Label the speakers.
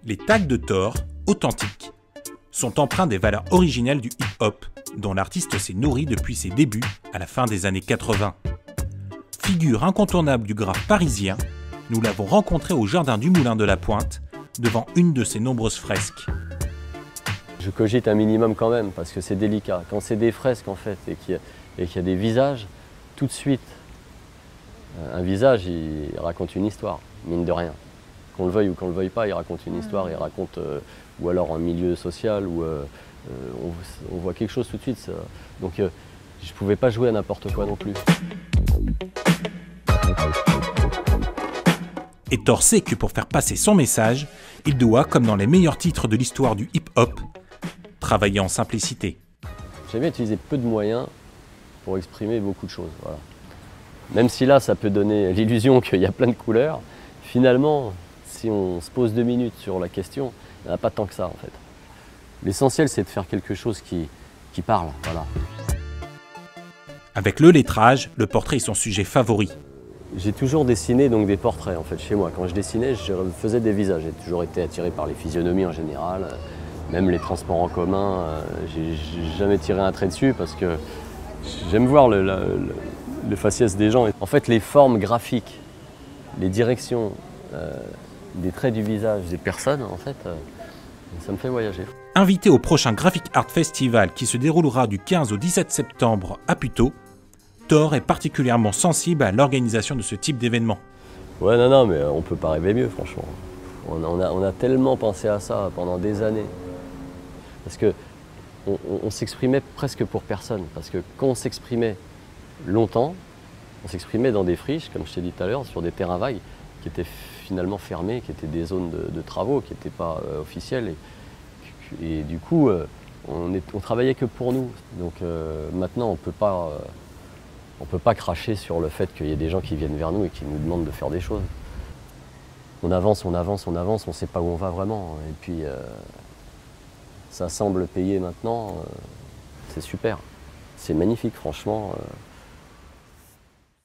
Speaker 1: Les tags de Thor, authentiques, sont empreints des valeurs originelles du hip-hop, dont l'artiste s'est nourri depuis ses débuts à la fin des années 80. Figure incontournable du graphe parisien, nous l'avons rencontré au jardin du Moulin de la Pointe, devant une de ses nombreuses fresques.
Speaker 2: Je cogite un minimum quand même, parce que c'est délicat. Quand c'est des fresques en fait, et qu'il y a des visages, tout de suite, un visage, il raconte une histoire, mine de rien. Qu'on le veuille ou qu'on le veuille pas, il raconte une histoire, il raconte, ou alors un milieu social, où on voit quelque chose tout de suite. Ça. Donc je ne pouvais pas jouer à n'importe quoi non plus.
Speaker 1: Et Thor sait que pour faire passer son message, il doit, comme dans les meilleurs titres de l'histoire du hip-hop, travailler en simplicité.
Speaker 2: J'aime bien utiliser peu de moyens pour exprimer beaucoup de choses. Voilà. Même si là, ça peut donner l'illusion qu'il y a plein de couleurs, finalement, si on se pose 2 minutes sur la question, il n'y en a pas tant que ça en fait. L'essentiel, c'est de faire quelque chose qui parle. Voilà.
Speaker 1: Avec le lettrage, le portrait est son sujet favori.
Speaker 2: J'ai toujours dessiné donc des portraits en fait chez moi. Quand je dessinais, je faisais des visages. J'ai toujours été attiré par les physionomies en général, même les transports en commun. J'ai jamais tiré un trait dessus parce que j'aime voir le faciès des gens. En fait, les formes graphiques, les directions, des traits du visage des personnes, en fait, ça me fait voyager.
Speaker 1: Invité au prochain Graphic Art Festival qui se déroulera du 15 au 17 septembre à Puteaux, Thor est particulièrement sensible à l'organisation de ce type d'événement.
Speaker 2: Ouais, non, mais on peut pas rêver mieux, franchement. On a tellement pensé à ça pendant des années. Parce que on s'exprimait presque pour personne. Parce que quand on s'exprimait longtemps, on s'exprimait dans des friches, comme je t'ai dit tout à l'heure, sur des terrains vagues, qui étaient finalement fermés, qui étaient des zones de travaux, qui n'étaient pas officielles. Et du coup, on travaillait que pour nous. Donc maintenant, on peut pas cracher sur le fait qu'il y ait des gens qui viennent vers nous et qui nous demandent de faire des choses. On avance, on ne sait pas où on va vraiment. Et puis, ça semble payer maintenant. C'est super. C'est magnifique, franchement.